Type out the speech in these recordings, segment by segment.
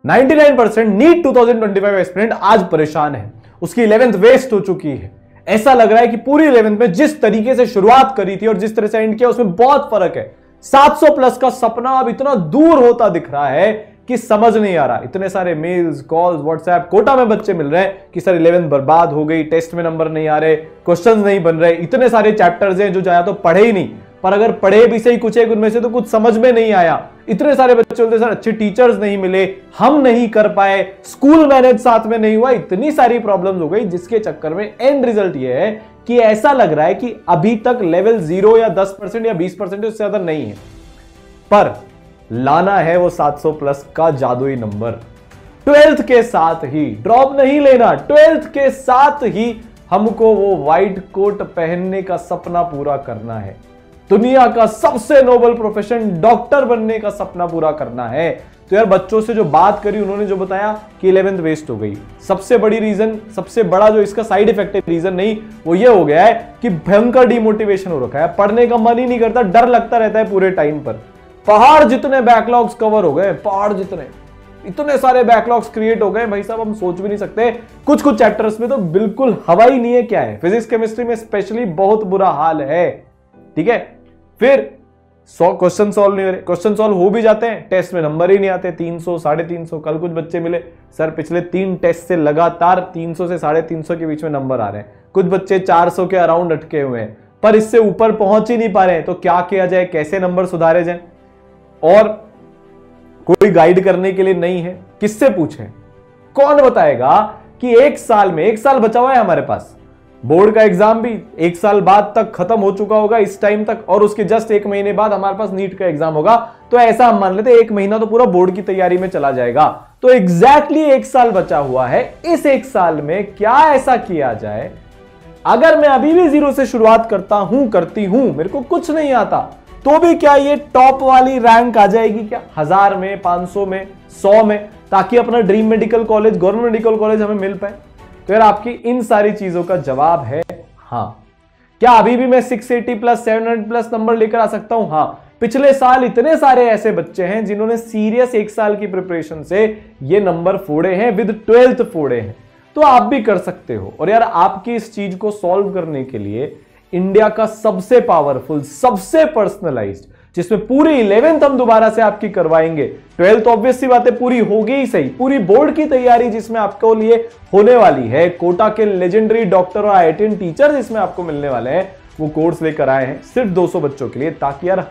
99% NEET 2025 aspirant आज परेशान है, उसकी 11th वेस्ट हो चुकी है। ऐसा लग रहा है कि पूरी 11th में जिस तरीके से शुरुआत करी थी और जिस तरह से एंड किया उसमें बहुत फर्क है। 700 प्लस का सपना अब इतना दूर होता दिख रहा है कि समझ नहीं आ रहा। इतने सारे मेल्स, कॉल्स, व्हाट्सएप, कोटा में बच्चे मिल रहे हैं कि सर 11th बर्बाद हो गई, टेस्ट में नंबर नहीं आ रहे, क्वेश्चंस नहीं बन रहे। इतने सारे चैप्टर्स हैं जो जाया तो पढ़े ही नहीं, पर अगर पढ़े भी सही कुछ एक उनमें से तो कुछ समझ में नहीं आया। इतने सारे बच्चे बोलते सर अच्छे टीचर्स नहीं मिले, हम नहीं कर पाए, स्कूल मैनेज साथ में नहीं हुआ, इतनी सारी प्रॉब्लम्स हो गई, जिसके चक्कर में एंड रिजल्ट ये है कि ऐसा लग रहा है कि अभी तक लेवल 0 या 10% या 20% उससे ज्यादा नहीं है, पर लाना है वो 700 प्लस का जादुई नंबर। 12th के साथ ही ड्रॉप नहीं लेना, 12th के साथ ही हमको वो व्हाइट कोट पहनने का सपना पूरा करना है, दुनिया का सबसे नोबल प्रोफेशन डॉक्टर बनने का सपना पूरा करना है। तो यार बच्चों से जो बात करी, उन्होंने जो बताया कि 11th वेस्ट हो गई, सबसे बड़ी रीजन, सबसे बड़ा जो इसका साइड इफेक्टिव रीजन नहीं, वो ये हो गया है कि भयंकर डिमोटिवेशन हो रखा है, पढ़ने का मन ही नहीं करता, डर लगता रहता है पूरे टाइम पर। पहाड़ जितने बैकलॉग्स कवर हो गए, पहाड़ जितने, इतने सारे बैकलॉग्स क्रिएट हो गए भाई साहब, हम सोच भी नहीं सकते। कुछ कुछ चैप्टर्स में तो बिल्कुल हवा ही नहीं है। क्या है, फिजिक्स केमिस्ट्री में स्पेशली बहुत बुरा हाल है। ठीक है, फिर 100 क्वेश्चन सॉल्व नहीं हो रहे, क्वेश्चन सॉल्व हो भी जाते हैं, टेस्ट में नंबर ही नहीं आते, 300, 350। कल कुछ बच्चे मिले, सर पिछले 3 टेस्ट से लगातार 300 से 350 के बीच में नंबर आ रहे हैं, कुछ बच्चे 400 के अराउंड अटके हुए हैं, पर इससे ऊपर पहुंच ही नहीं पा रहे हैं। तो क्या किया जाए, कैसे नंबर सुधारे जाए, और कोई गाइड करने के लिए नहीं है। किससे पूछें, कौन बताएगा कि एक साल में, 1 साल बचा हुआ है हमारे पास, बोर्ड का एग्जाम भी 1 साल बाद तक खत्म हो चुका होगा इस टाइम तक, और उसके जस्ट 1 महीने बाद हमारे पास नीट का एग्जाम होगा। तो ऐसा हम मान लेते हैं 1 महीना तो पूरा बोर्ड की तैयारी में चला जाएगा। तो एग्जैक्टली 1 साल बचा हुआ है। इस 1 साल में क्या ऐसा किया जाए, अगर मैं अभी भी 0 से शुरुआत करता हूं, करती हूं, मेरे को कुछ नहीं आता, तो भी क्या ये टॉप वाली रैंक आ जाएगी क्या, 1000 में, 500 में, 100 में, ताकि अपना dream medical college, government medical college हमें मिल पाए। तो यार आपकी इन सारी चीजों का जवाब है हां। क्या अभी भी मैं 680 प्लस 700 प्लस नंबर लेकर आ सकता हूं? हां। पिछले साल इतने सारे ऐसे बच्चे हैं जिन्होंने सीरियस 1 साल की प्रिपरेशन से ये नंबर फोड़े हैं, विद 12th फोड़े हैं। तो आप भी कर सकते हो। और यार आपकी इस चीज को सॉल्व करने के लिए इंडिया का सबसे पावरफुल, सबसे पर्सनलाइज्ड, जिसमें पूरी 11th हम दोबारा से आपकी करवाएंगे, 12th ऑब्वियस सी बात है पूरी होगी ही सही, पूरी बोर्ड की तैयारी जिसमें आपको लिए होने वाली है, कोटा के लेजेंडरी डॉक्टर और IITian टीचर जिसमें आपको मिलने वाले हैं, वो कोर्स लेकर आए हैं सिर्फ 200 बच्चों के लिए, ताकि यार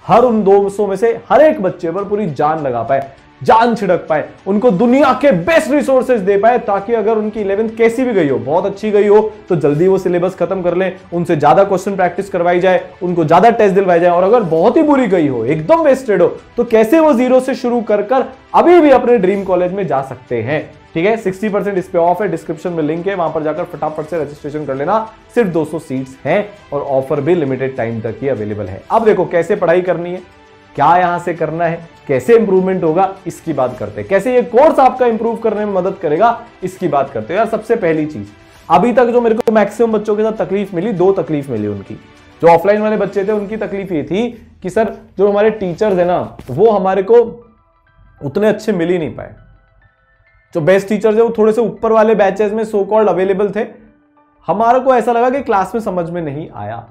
हर उन 200 में से हर एक बच्चे पर पूरी जान लगा पाए, जान छिड़क पाए, उनको दुनिया के बेस्ट रिसोर्सेज दे पाए, ताकि अगर उनकी 11th कैसी भी गई हो, बहुत अच्छी गई हो, तो जल्दी वो सिलेबस खत्म कर लें, उनसे ज्यादा क्वेश्चन प्रैक्टिस करवाई जाए, उनको ज्यादा टेस्ट दिलवाई जाए। और अगर बहुत ही बुरी गई हो, एकदम वेस्टेड हो, तो कैसे वो 0 से शुरू कर अभी भी अपने ड्रीम कॉलेज में जा सकते हैं। ठीक है, 60% इस पे ऑफ है, डिस्क्रिप्शन में लिंक है, वहां पर जाकर फटाफट से रजिस्ट्रेशन कर लेना। सिर्फ 200 सीट्स हैं और ऑफर भी लिमिटेड टाइम तक ही अवेलेबल है। अब देखो कैसे पढ़ाई करनी है, क्या यहां से करना है, कैसे इंप्रूवमेंट होगा, इसकी बात करते हैं। कैसे ये कोर्स आपका इंप्रूव करने में मदद करेगा, इसकी बात करते हैं। यार सबसे पहली चीज, अभी तक जो मेरे को मैक्सिमम बच्चों के साथ तकलीफ मिली, 2 तकलीफ मिली उनकी। जो ऑफलाइन वाले बच्चे थे उनकी तकलीफ ये थी कि सर जो हमारे टीचर्स है ना, वो हमारे को उतने अच्छे मिल ही नहीं पाए। जो बेस्ट टीचर्स है वो थोड़े से ऊपर वाले बैचेस में सो कॉल्ड अवेलेबल थे, हमारे को ऐसा लगा कि क्लास में समझ में नहीं आया।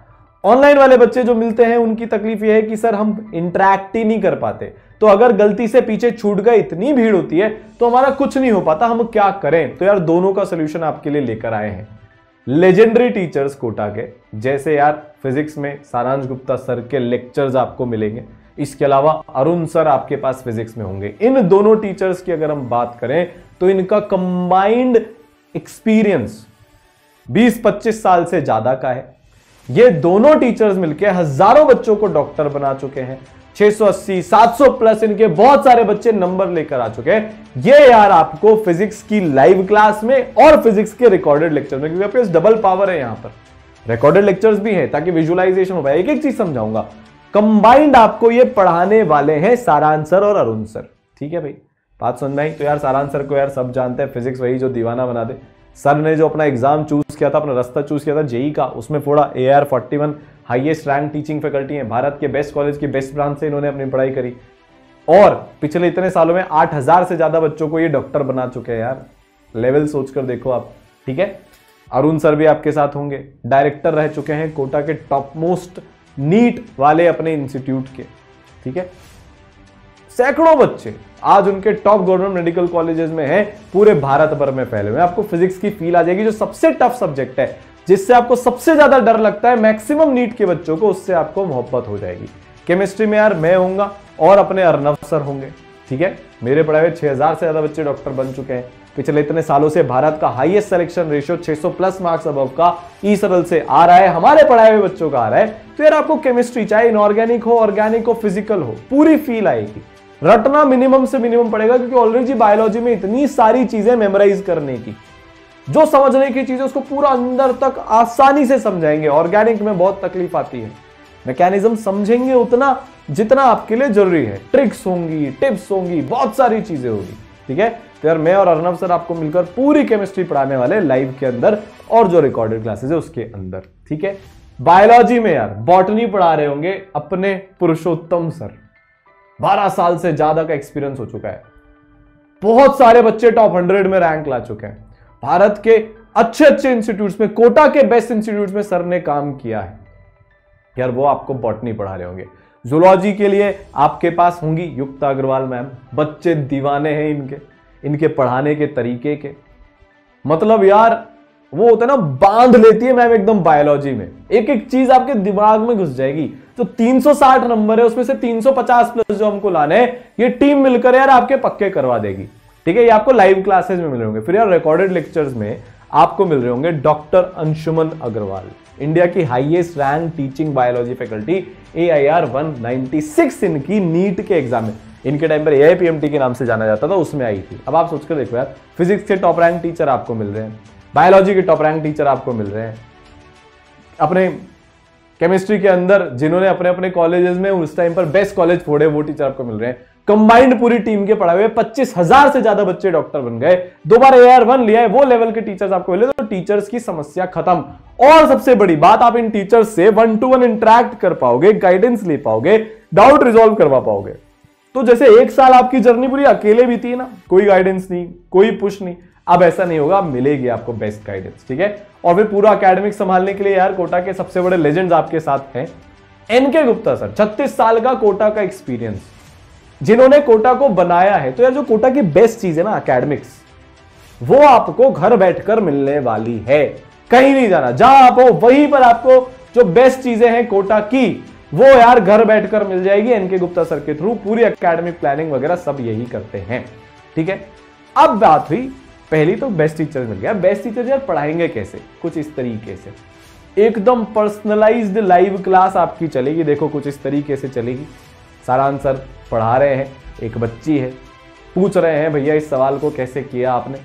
ऑनलाइन वाले बच्चे जो मिलते हैं उनकी तकलीफ यह है कि सर हम इंटरैक्ट ही नहीं कर पाते, तो अगर गलती से पीछे छूट गए, इतनी भीड़ होती है तो हमारा कुछ नहीं हो पाता, हम क्या करें। तो यार दोनों का सोल्यूशन आपके लिए लेकर आए हैं लेजेंडरी टीचर्स कोटा के। जैसे यार फिजिक्स में सारांश गुप्ता सर के लेक्चर्स आपको मिलेंगे, इसके अलावा अरुण सर आपके पास फिजिक्स में होंगे। इन दोनों टीचर्स की अगर हम बात करें तो इनका कंबाइंड एक्सपीरियंस 20-25 साल से ज्यादा का है। ये दोनों टीचर्स मिलकर हजारों बच्चों को डॉक्टर बना चुके हैं, 680, 700 प्लस इनके बहुत सारे बच्चे नंबर लेकर आ चुके हैं। ये यार आपको फिजिक्स की लाइव क्लास में और फिजिक्स के रिकॉर्डेड लेक्चर में, क्योंकि आपके पास डबल पावर है, यहां पर रिकॉर्डेड लेक्चर्स भी है ताकि विजुअलाइजेशन हो पाए। एक एक चीज समझाऊंगा। कंबाइंड आपको ये पढ़ाने वाले हैं सारांश सर और अरुण सर। ठीक है भाई, बात समझ में आई? तो यार सारांश सर को यार सब जानते हैं, फिजिक्स वही जो दीवाना बना दे। सर ने जो अपना एग्जाम चूज किया था, अपना रास्ता चूज किया था जेई का, उसमें फोड़ा। AR 41 highest rank teaching faculty है, भारत के बेस्ट कॉलेज की बेस्ट ब्रांच से इन्होंने अपनी पढ़ाई करी। और पिछले इतने सालों में 8000 से ज्यादा बच्चों को ये डॉक्टर बना चुके हैं यार। लेवल सोचकर देखो आप, ठीक है। अरुण सर भी आपके साथ होंगे, डायरेक्टर रह चुके हैं कोटा के टॉप मोस्ट नीट वाले अपने इंस्टीट्यूट के, ठीक है। सैकड़ों बच्चे आज उनके टॉप गवर्नमेंट मेडिकल कॉलेजेस में हैं, पूरे भारत भर में फैले हुए। आपको फिजिक्स की फील आ जाएगी, जो सबसे टफ सब्जेक्ट है, जिससे आपको सबसे ज्यादा डर लगता है मैक्सिमम नीट के बच्चों को, उससे आपको मोहब्बत हो जाएगी। केमिस्ट्री में यार मैं होऊंगा और अपने अर्नव सर होंगे, ठीक है। मेरे पढ़ाए हुए 6000 से ज्यादा बच्चे डॉक्टर बन चुके हैं। पिछले इतने सालों से भारत का highest selection ratio 600 plus marks above का ई सरल से आ रहा है, हमारे पढ़ाए हुए बच्चों का आ रहा है। तो यार आपको केमिस्ट्री चाहे इनऑर्गेनिक हो, ऑर्गेनिक हो, फिजिकल हो, पूरी फील आएगी। रटना मिनिमम से मिनिमम पड़ेगा, क्योंकि ऑलरेडी बायोलॉजी में इतनी सारी चीजें मेमोराइज करने की, जो समझने की चीजें उसको पूरा अंदर तक आसानी से समझाएंगे। ऑर्गेनिक में बहुत तकलीफ आती है, मैकेनिज्म समझेंगे उतना जितना आपके लिए जरूरी है। ट्रिक्स होंगी, टिप्स होंगी, बहुत सारी चीजें होगी, ठीक है। तो यार मैं और अर्नव सर आपको मिलकर पूरी केमिस्ट्री पढ़ाने वाले लाइव के अंदर, और जो रिकॉर्डेड क्लासेस है उसके अंदर, ठीक है। बायोलॉजी में यार बॉटनी पढ़ा रहे होंगे अपने पुरुषोत्तम सर, 12 साल से ज्यादा का एक्सपीरियंस हो चुका है। बहुत सारे बच्चे टॉप 100 में रैंक ला चुके हैं। भारत के अच्छे अच्छे इंस्टीट्यूट्स में, कोटा के बेस्ट इंस्टीट्यूट्स में सर ने काम किया है। यार वो आपको बॉटनी पढ़ा रहे होंगे। जूलॉजी के लिए आपके पास होंगी युक्ता अग्रवाल मैम, बच्चे दीवाने हैं इनके पढ़ाने के तरीके के। मतलब यार वो होता है ना, बांध लेती है मैम एकदम बायोलॉजी में, एक एक चीज आपके दिमाग में घुस जाएगी। तो 360 नंबर है, उसमें से 350 प्लस जो हमको लाने हैं, ये टीम मिलकर यार आपके पक्के करवा देगी, ठीक है। ये आपको लाइव क्लासेस में मिल रहे होंगे। फिर यार रिकॉर्डेड लेक्चर्स में आपको मिल रहे होंगे डॉक्टर अंशुमन अग्रवाल, इंडिया की highest rank teaching biology faculty, AIR 196 इनकी नीट के एग्जाम में, इनके टाइम पर AIPMT के नाम से जाना जाता था, उसमें आई थी। अब आप सोचकर देखो यार, फिजिक्स के टॉप रैंक टीचर आपको मिल रहे हैं, बायोलॉजी के टॉप रैंक टीचर आपको मिल रहे हैं, अपने केमिस्ट्री के अंदर जिन्होंने अपने अपने कॉलेजेस में उस टाइम पर बेस्ट कॉलेज फोड़े, वो टीचर आपको मिल रहे हैं। कंबाइंड पूरी टीम के पढ़ाए हुए 25,000 से ज्यादा बच्चे डॉक्टर बन गए, 2 बार AIR 1 लिया है, वो लेवल के टीचर्स आपको मिले। तो टीचर्स की समस्या खत्म। और सबसे बड़ी बात, आप इन टीचर्स से 1-to-1 इंटरेक्ट कर पाओगे, गाइडेंस ले पाओगे, डाउट रिजॉल्व करवा पाओगे। तो जैसे 1 साल आपकी जर्नी पूरी अकेले बीती है ना, कोई गाइडेंस नहीं, कोई पुश नहीं, अब ऐसा नहीं होगा, मिलेगी आपको बेस्ट गाइडेंस, ठीक है। और फिर पूरा एकेडमिक संभालने के लिए यार कोटा के सबसे बड़े लेजेंड्स आपके साथ हैं। NK गुप्ता सर, 36 साल का कोटा का एक्सपीरियंस, जिन्होंने कोटा को बनाया है। तो यार जो कोटा की बेस्ट चीज है ना एकेडमिक्स, वो आपको घर बैठकर मिलने वाली है, कहीं नहीं जाना। जहां आप हो वहीं पर आपको जो बेस्ट चीजें हैं कोटा की, वो यार घर बैठकर मिल जाएगी NK गुप्ता सर के थ्रू। पूरी एकेडमिक प्लानिंग वगैरह सब यही करते हैं, ठीक है। अब बात हुई, पहली तो बेस्ट टीचर मिल गया। बेस्ट टीचर यार पढ़ाएंगे कैसे, कुछ इस तरीके से, एकदम पर्सनलाइज्ड लाइव क्लास आपकी चलेगी। देखो कुछ इस तरीके से चलेगी। सारांश सर पढ़ा रहे हैं, एक बच्ची है, पूछ रहे हैं भैया इस सवाल को कैसे किया आपने।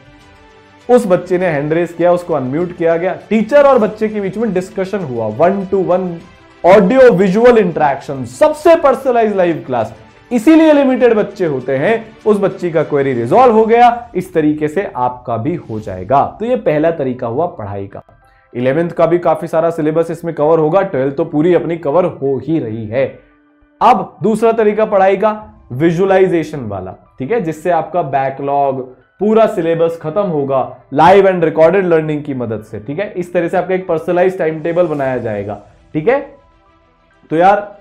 उस बच्चे ने हैंड रेस किया, उसको अनम्यूट किया गया, टीचर और बच्चे के बीच में डिस्कशन हुआ, 1-to-1 ऑडियो विजुअल इंटरेक्शन, सबसे पर्सनलाइज लाइव क्लास। इसीलिए लिमिटेड बच्चे होते हैं। उस बच्ची का क्वेरी रिजॉल्व हो गया, इस तरीके से आपका भी हो जाएगा। तो ये पहला तरीका हुआ पढ़ाई का। 11th का भी काफी सारा सिलेबस इसमें कवर होगा, 12th तो पूरी अपनी कवर हो ही रही है। अब दूसरा तरीका पढ़ाई का, विजुअलाइजेशन वाला, ठीक है, जिससे आपका बैकलॉग पूरा सिलेबस खत्म होगा लाइव एंड रिकॉर्डेड लर्निंग की मदद से, ठीक है। इस तरह से आपका एक पर्सनलाइज टाइम टेबल बनाया जाएगा, ठीक है। तो यार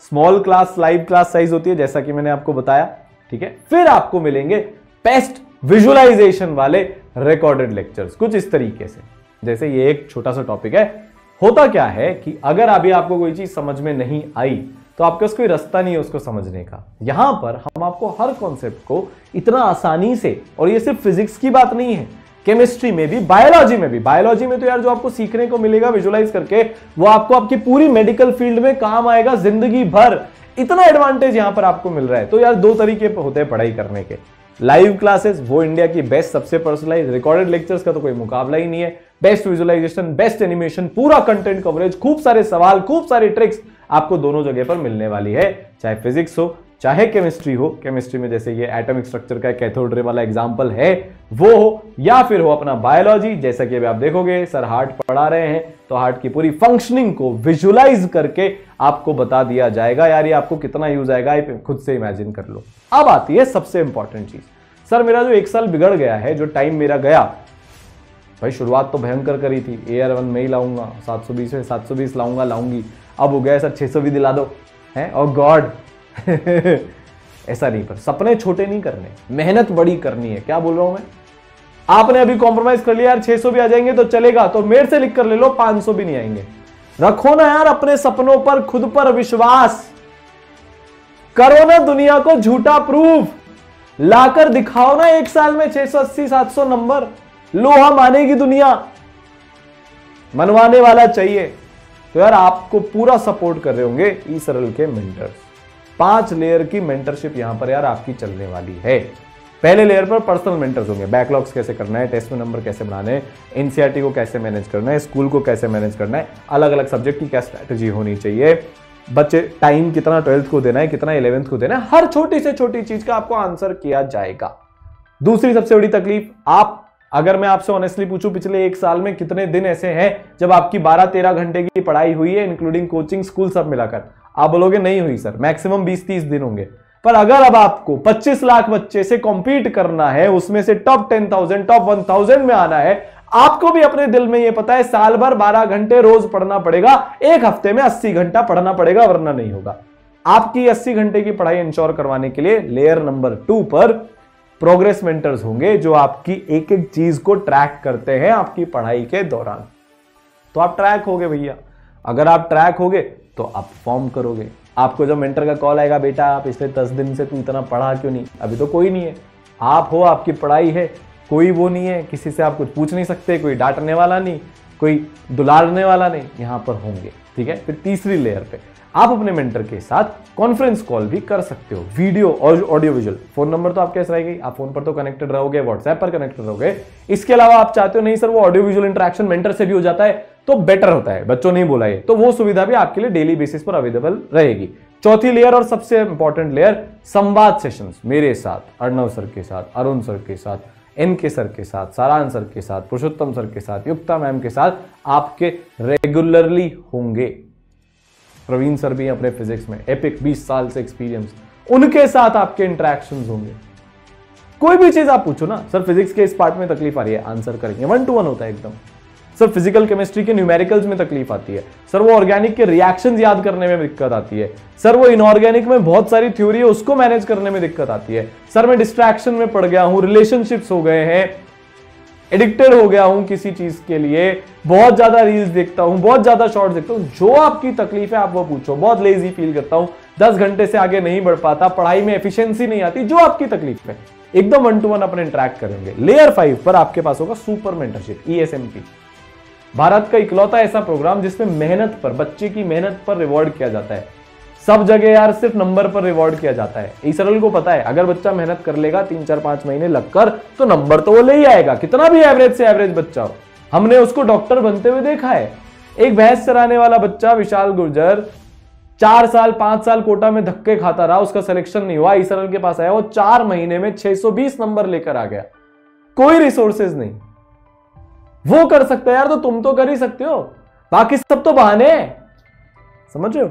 small class live class size होती है, जैसा कि मैंने आपको बताया, ठीक है। फिर आपको मिलेंगे बेस्ट विजुअलाइजेशन वाले रिकॉर्डेड लेक्चर्स, कुछ इस तरीके से। जैसे ये एक छोटा सा टॉपिक है, होता क्या है कि अगर अभी आपको कोई चीज समझ में नहीं आई तो आपके पास कोई रास्ता नहीं है उसको समझने का। यहां पर हम आपको हर कॉन्सेप्ट को इतना आसानी से, और ये सिर्फ फिजिक्स की बात नहीं है, केमिस्ट्री में भी, बायोलॉजी में भी। बायोलॉजी में तो यार जो आपको सीखने को मिलेगा विजुअलाइज करके, वो आपको आपकी पूरी मेडिकल फील्ड में काम आएगा जिंदगी भर। इतना एडवांटेज यहां पर आपको मिल रहा है। तो यार 2 तरीके होते हैं पढ़ाई करने के, लाइव क्लासेस, वो इंडिया की बेस्ट सबसे पर्सनलाइज, रिकॉर्डेड लेक्चर्स का तो कोई मुकाबला ही नहीं है, बेस्ट विजुअलाइजेशन, बेस्ट एनिमेशन, पूरा कंटेंट कवरेज, खूब सारे सवाल, खूब सारे ट्रिक्स आपको दोनों जगह पर मिलने वाली है, चाहे फिजिक्स हो, चाहे केमिस्ट्री हो, केमिस्ट्री में जैसे ये एटॉमिक स्ट्रक्चर का कैथोड रे वाला एग्जांपल है वो हो, या फिर हो अपना बायोलॉजी, जैसा कि अभी आप देखोगे सर हार्ट पढ़ा रहे हैं तो हार्ट की पूरी फंक्शनिंग को विजुलाइज करके आपको बता दिया जाएगा। यार ये आपको कितना यूज आएगा ये खुद से इमेजिन कर लो। अब आती है सबसे इंपॉर्टेंट चीज, सर मेरा जो 1 साल बिगड़ गया है, जो टाइम मेरा गया, भाई शुरुआत तो भयंकर करी थी, AR1 में ही लाऊंगा, 720 में 720 लाऊंगी, अब हो गया सर 600 भी दिला दो है, और गॉड ऐसा नहीं, पर सपने छोटे नहीं करने, मेहनत बड़ी करनी है। क्या बोल रहा हूं मैं, आपने अभी कॉम्प्रोमाइज कर लिया यार 600 भी आ जाएंगे तो चलेगा, तो मेरे से लिख कर ले लो 500 भी नहीं आएंगे। रखो ना यार अपने सपनों पर, खुद पर विश्वास करो ना, दुनिया को झूठा प्रूफ लाकर दिखाओ ना, 1 साल में 680 700 नंबर, लोहा मानेगी दुनिया, मनवाने वाला चाहिए। तो यार आपको पूरा सपोर्ट कर रहे होंगे ई-सरल के मेंटर्स। 5 लेयर की मेंटरशिप यहां पर यार आपकी चलने वाली है। पहले लेयर पर पर्सनल मेंटर्स होंगे, बैकलॉग्स कैसे करना है, टेस्ट में नंबर कैसे बनाने हैं, एनसीईआरटी को कैसे मैनेज करना है, स्कूल को कैसे मैनेज करना है, अलग अलग सब्जेक्ट की क्या स्ट्रैटेजी होनी चाहिए, बच्चे टाइम कितना 12th को देना है, कितना 11th को देना है, हर छोटी से छोटी चीज का आपको आंसर किया जाएगा। दूसरी सबसे बड़ी तकलीफ, आप अगर मैं आपसे ऑनेस्टली पूछूं पिछले 1 साल में कितने दिन ऐसे हैं जब आपकी 12-13 घंटे की पढ़ाई हुई है, इंक्लूडिंग कोचिंग स्कूल सब मिलाकर, आप बोलोगे नहीं हुई सर, मैक्सिमम 20-30 दिन होंगे। पर अगर अब आपको 25 लाख बच्चे से कॉम्पीट करना है, उसमें से टॉप 10,000 टॉप 1000 में आना है, आपको भी अपने दिल में यह पता है साल भर 12 घंटे रोज पढ़ना पड़ेगा, 1 हफ्ते में 80 घंटा पढ़ना पड़ेगा, वरना नहीं होगा। आपकी 80 घंटे की पढ़ाई इंश्योर करवाने के लिए लेयर नंबर 2 पर प्रोग्रेस मेंटर्स होंगे, जो आपकी एक एक चीज को ट्रैक करते हैं आपकी पढ़ाई के दौरान। तो आप ट्रैक होगे भैया, अगर आप ट्रैक होगे तो आप परफॉर्म करोगे। आपको जब मेंटर का कॉल आएगा, बेटा पिछले 10 दिन से तू इतना पढ़ा क्यों नहीं, अभी तो कोई नहीं है, आप हो, आपकी पढ़ाई है, कोई वो नहीं है, किसी से आप कुछ पूछ नहीं सकते, कोई डांटने वाला नहीं, कोई दुलारने वाला नहीं, यहां पर होंगे। ठीक है, फिर तीसरी लेयर पे आप अपने मेंटर के साथ कॉन्फ्रेंस कॉल भी कर सकते हो, वीडियो और ऑडियो विजुअल। फोन नंबर तो आपके पास रहेगी, आप फोन पर तो कनेक्टेड रहोगे, व्हाट्सएप पर कनेक्टेड रहोगे। इसके अलावा आप चाहते हो नहीं सर वो ऑडियो विजुअल इंटरेक्शन मेंटर से भी हो जाता है तो बेटर होता है, बच्चों नहीं बोला ये, तो वो सुविधा भी आपके लिए डेली बेसिस पर अवेलेबल रहेगी। चौथी लेयर और सबसे इंपॉर्टेंट लेयर, संवाद सेशंस मेरे साथ, अर्णव सर के साथ, अरुण सर के साथ, NK सर के साथ, सारांश सर के साथ, पुरुषोत्तम सर के साथ, युक्ता मैम के साथ आपके रेगुलरली होंगे। प्रवीण सर भी अपने फिजिक्स में एपिक 20 साल से एक्सपीरियंस, उनके साथ आपके इंटरेक्शंस होंगे। कोई भी चीज आप पूछो ना, सर फिजिक्स के इस पार्ट में तकलीफ आ रही है, आंसर करेंगे, 1 to 1 होता है एकदम। सर फिजिकल केमिस्ट्री के न्यूमेरिकल्स में तकलीफ आती है, सर वो ऑर्गेनिक के रिएक्शंस याद करने में दिक्कत आती है, सर वो इनऑर्गेनिक में बहुत सारी थ्योरी है उसको मैनेज करने में दिक्कत आती है, सर मैं डिस्ट्रैक्शन में पड़ गया हूं, रिलेशनशिप्स हो गए हैं, एडिक्टेड हो गया हूं किसी चीज के लिए, बहुत ज्यादा रील्स देखता हूं, बहुत ज्यादा शॉर्ट्स देखता हूं, जो आपकी तकलीफ है आप वो पूछो। बहुत लेजी फील करता हूं, 10 घंटे से आगे नहीं बढ़ पाता, पढ़ाई में एफिशिएंसी नहीं आती, जो आपकी तकलीफ है एकदम 1 to 1 अपने इंटरेक्ट करेंगे। लेयर 5 पर आपके पास होगा सुपर मेंटरशिप, ESMP, भारत का इकलौता ऐसा प्रोग्राम जिसमें मेहनत पर, बच्चे की मेहनत पर रिवॉर्ड किया जाता है। सब जगह यार सिर्फ नंबर पर रिवॉर्ड किया जाता है। ई-सरल को पता है अगर बच्चा मेहनत कर लेगा 3-4-5 महीने लगकर तो नंबर तो वो ले ही आएगा, कितना भी एवरेज से एवरेज बच्चा हो। हमने उसको डॉक्टर बनते हुए देखा है। एक भैंस चराने वाला बच्चा विशाल गुर्जर 4 साल 5 साल कोटा में धक्के खाता रहा, उसका सिलेक्शन नहीं हुआ, ई-सरल के पास आया, वो 4 महीने में 620 नंबर लेकर आ गया। कोई रिसोर्सेज नहीं, वो कर सकता है यार, तो तुम तो कर ही सकते हो, बाकी सब तो बहाने हैं, समझ रहे हो।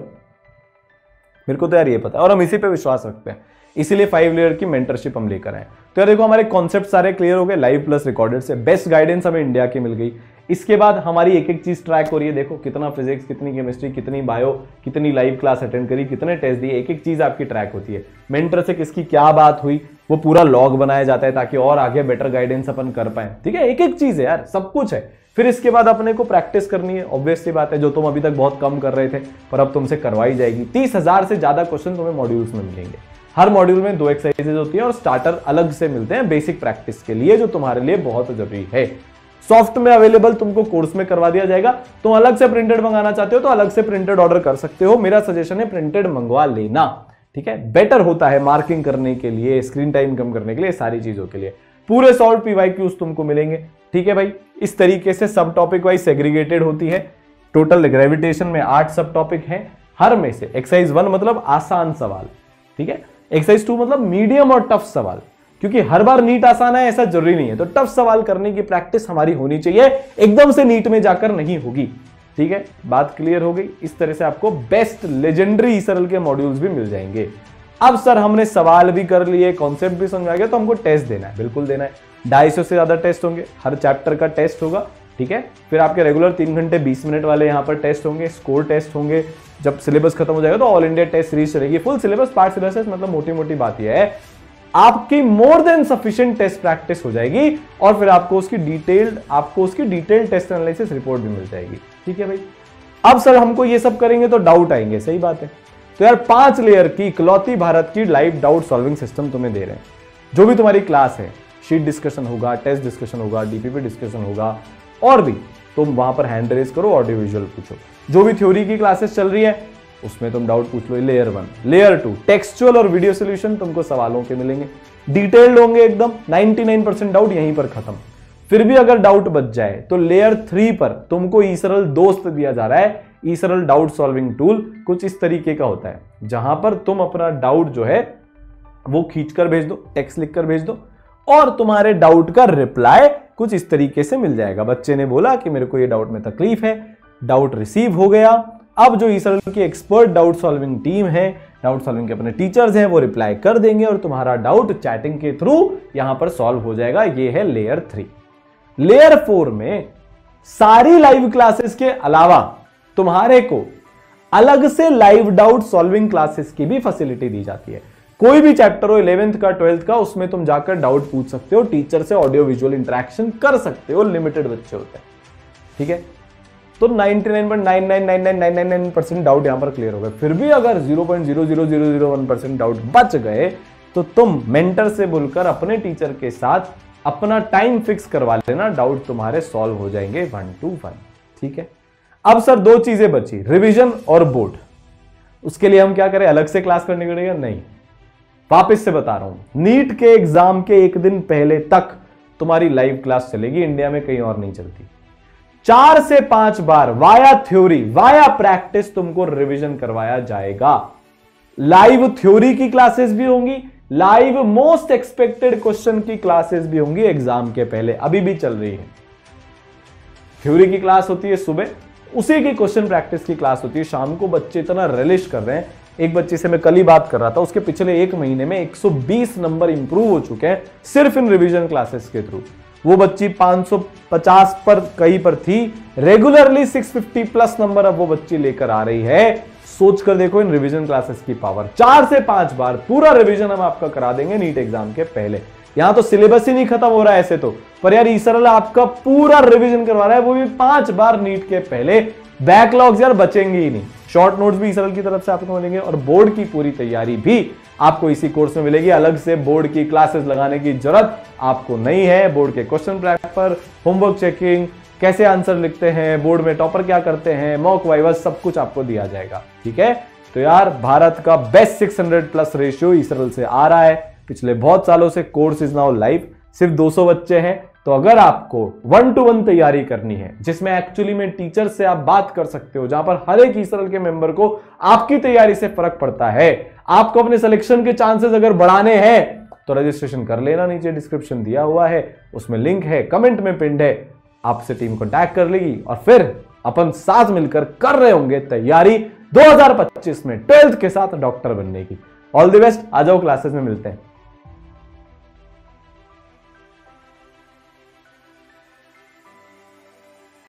मेरे को तो यार ये पता है और हम इसी पे विश्वास रखते हैं, इसीलिए 5 लेयर की मेंटरशिप हम लेकर आए। तो यार देखो हमारे कॉन्सेप्ट सारे क्लियर हो गए, लाइव प्लस रिकॉर्डेड से बेस्ट गाइडेंस हमें इंडिया की मिल गई। इसके बाद हमारी एक एक चीज ट्रैक हो रही है, देखो कितना फिजिक्स, कितनी केमिस्ट्री, कितनी बायो, कितनी लाइव क्लास अटेंड करी, कितने टेस्ट दिए, एक एक चीज आपकी ट्रैक होती है। मेंटर से किसकी क्या बात हुई वो पूरा लॉग बनाया जाता है ताकि और आगे बेटर गाइडेंस अपन कर पाए। ठीक है, एक एक चीज है यार, सब कुछ है। फिर इसके बाद अपने को प्रैक्टिस करनी है, ऑब्वियस सी बात है, जो तुम अभी तक बहुत कम कर रहे थे पर अब तुमसे करवाई जाएगी। 30,000 से ज्यादा क्वेश्चन तुम्हें मॉड्यूल्स में मिलेंगे, हर मॉड्यूल में 2 एक्सरसाइजेज होती है और स्टार्टर अलग से मिलते हैं बेसिक प्रैक्टिस के लिए, जो तुम्हारे लिए बहुत जरूरी है। सॉफ्ट में अवेलेबल तुमको कोर्स में करवा दिया जाएगा। तुम अलग से प्रिंटेड मंगाना चाहते हो तो अलग से प्रिंटेड ऑर्डर कर सकते हो, मेरा सजेशन है प्रिंटेड मंगवा लेना। ठीक है, बेटर होता है मार्किंग करने के लिए, स्क्रीन टाइम कम करने के लिए, सारी चीजों के लिए। पूरे सॉल्व PYQs तुमको मिलेंगे। ठीक है भाई, इस तरीके से सब टॉपिक वाइज सेग्रीगेटेड होती है। टोटल ग्रेविटेशन में 8 सब टॉपिक हैं, हर में से एक्सरसाइज 1 मतलब आसान सवाल। ठीक है, एक्सरसाइज 2 मतलब मीडियम और टफ सवाल, क्योंकि हर बार नीट आसान है ऐसा जरूरी नहीं है, तो टफ सवाल करने की प्रैक्टिस हमारी होनी चाहिए, एकदम से नीट में जाकर नहीं होगी। ठीक है, बात क्लियर हो गई। इस तरह से आपको बेस्ट लेजेंडरी ईसरल के मॉड्यूल्स भी मिल जाएंगे। अब सर हमने सवाल भी कर लिए, कॉन्सेप्ट भी समझ आ गया, तो हमको टेस्ट देना है, बिल्कुल देना है। 250 से ज्यादा टेस्ट होंगे, हर चैप्टर का टेस्ट होगा। ठीक है, फिर आपके रेगुलर 3 घंटे 20 मिनट वाले यहाँ पर टेस्ट होंगे, स्कोर टेस्ट होंगे। जब सिलेबस खत्म हो जाएगा तो ऑल इंडिया टेस्ट सीरीज चलेगी, फुल सिलेबस, पार्ट सिलेबस, मतलब मोटी मोटी बात यह है आपकी more than sufficient test practice हो जाएगी, और फिर आपको उसकी डिटेल्ड टेस्ट एनालिसिस रिपोर्ट भी मिल जाएगी। ठीक है भाई। अब सर हमको ये सब करेंगे तो डाउट आएंगे, सही बात है। तो यार 5 लेयर की इकलौती भारत की लाइव डाउट सॉल्विंग सिस्टम तुम्हें दे रहे हैं। जो भी तुम्हारी क्लास है, शीट डिस्कशन होगा, टेस्ट डिस्कशन होगा, डीपीपी डिस्कशन होगा, और भी तुम वहां पर हैंड रेज करो, ऑडियो विजुअल पूछो। जो भी थ्योरी की क्लासेस चल रही है उसमें तुम डाउट पूछ लो। लेयर 1, लेयर 2 टेक्सचुअल और वीडियो सोल्यूशन तुमको सवालों के मिलेंगे, डिटेल्ड होंगे एकदम, 99% डाउट यहीं पर खत्म। फिर भी अगर डाउट बच जाए तो लेयर 3 पर तुमको ईसरल दोस्त दिया जा रहा है, ईसरल डाउट सॉल्विंग टूल। कुछ इस तरीके का होता है जहां पर तुम अपना डाउट जो है वो खींचकर भेज दो, टेक्स्ट लिखकर भेज दो, और तुम्हारे डाउट का रिप्लाई कुछ इस तरीके से मिल जाएगा। बच्चे ने बोला कि मेरे को ये डाउट में तकलीफ है, डाउट रिसीव हो गया। अब जो ईसरल की एक्सपर्ट डाउट सॉल्विंग टीम है, डाउट सॉल्विंग के अपने टीचर्स हैं, वो रिप्लाई कर देंगे और तुम्हारा डाउट चैटिंग के थ्रू यहां पर सॉल्व हो जाएगा। ये है लेयर 3। लेयर 4 में सारी लाइव क्लासेस के अलावा तुम्हारे को अलग से लाइव डाउट सॉल्विंग क्लासेस की भी फैसिलिटी दी जाती है। कोई भी चैप्टर हो 11th का 12th का, उसमें तुम जाकर डाउट पूछ सकते हो, टीचर से ऑडियो विजुअल इंटरेक्शन कर सकते हो। लिमिटेड बच्चे होते हैं, ठीक है। तो 99.999999% डाउट यहां पर क्लियर हो गए। फिर भी अगर 0.00001% डाउट बच गए तो तुम मेंटर से बोलकर अपने टीचर के साथ अपना टाइम फिक्स करवा लेना, डाउट तुम्हारे सॉल्व हो जाएंगे 1 to 1। ठीक है। अब सर 2 चीजें बची, रिवीजन और बोर्ड। उसके लिए हम क्या करें, अलग से क्लास करनी पड़ेगा? नहीं, वापस से बता रहा हूं, नीट के एग्जाम के 1 दिन पहले तक तुम्हारी लाइव क्लास चलेगी, इंडिया में कहीं और नहीं चलती। 4 से 5 बार वाया थ्योरी वाया प्रैक्टिस तुमको रिवीजन करवाया जाएगा। लाइव थ्योरी की क्लासेस भी होंगी, लाइव मोस्ट एक्सपेक्टेड क्वेश्चन की क्लासेस भी होंगी एग्जाम के पहले, अभी भी चल रही है। थ्योरी की क्लास होती है सुबह, उसी की क्वेश्चन प्रैक्टिस की क्लास होती है शाम को। बच्चे इतना रिलिश कर रहे हैं, एक बच्चे से मैं कल ही बात कर रहा था, उसके पिछले 1 महीने में 120 नंबर इंप्रूव हो चुके हैं सिर्फ इन रिवीजन क्लासेस के थ्रू। वो बच्ची 550 पर कहीं पर थी, रेगुलरली 650 प्लस नंबर अब वो बच्ची लेकर आ रही है। सोच कर देखो इन रिवीजन क्लासेस की पावर। 4 से 5 बार पूरा रिवीजन हम आपका करा देंगे नीट एग्जाम के पहले। यहां तो सिलेबस ही नहीं खत्म हो रहा है ऐसे तो, पर यार ईसरल आपका पूरा रिवीजन करवा रहा है, वो भी 5 बार नीट के पहले। बैकलॉग्स यार बचेंगे ही नहीं, शॉर्ट नोट्स भी ईसरल की तरफ से आपको मिलेंगे, और बोर्ड की पूरी तैयारी भी आपको इसी कोर्स में मिलेगी। अलग से बोर्ड की क्लासेस लगाने की जरूरत आपको नहीं है। बोर्ड के क्वेश्चन पेपर, होमवर्क चेकिंग, कैसे आंसर लिखते हैं, बोर्ड में टॉपर क्या करते हैं, मॉक वाइवा, सब कुछ आपको दिया जाएगा। ठीक है। तो यार भारत का बेस्ट 600+ रेशियो ईसरल से आ रहा है पिछले बहुत सालों से। कोर्स इज नाउ लाइव, सिर्फ 200 बच्चे हैं। तो अगर आपको 1 to 1 तैयारी करनी है, जिसमें एक्चुअली में टीचर से आप बात कर सकते हो, जहां पर हर एक ईसरल के मेंबर को आपकी तैयारी से फर्क पड़ता है, आपको अपने सिलेक्शन के चांसेस अगर बढ़ाने हैं, तो रजिस्ट्रेशन कर लेना। नीचे डिस्क्रिप्शन दिया हुआ है, उसमें लिंक है, कमेंट में पिन्ड है, आपसे टीम कॉन्टैक्ट कर लेगी, और फिर अपन साथ मिलकर कर रहे होंगे तैयारी 2025 में 12th के साथ डॉक्टर बनने की। All the best. आ जाओ, क्लासेस में मिलते हैं।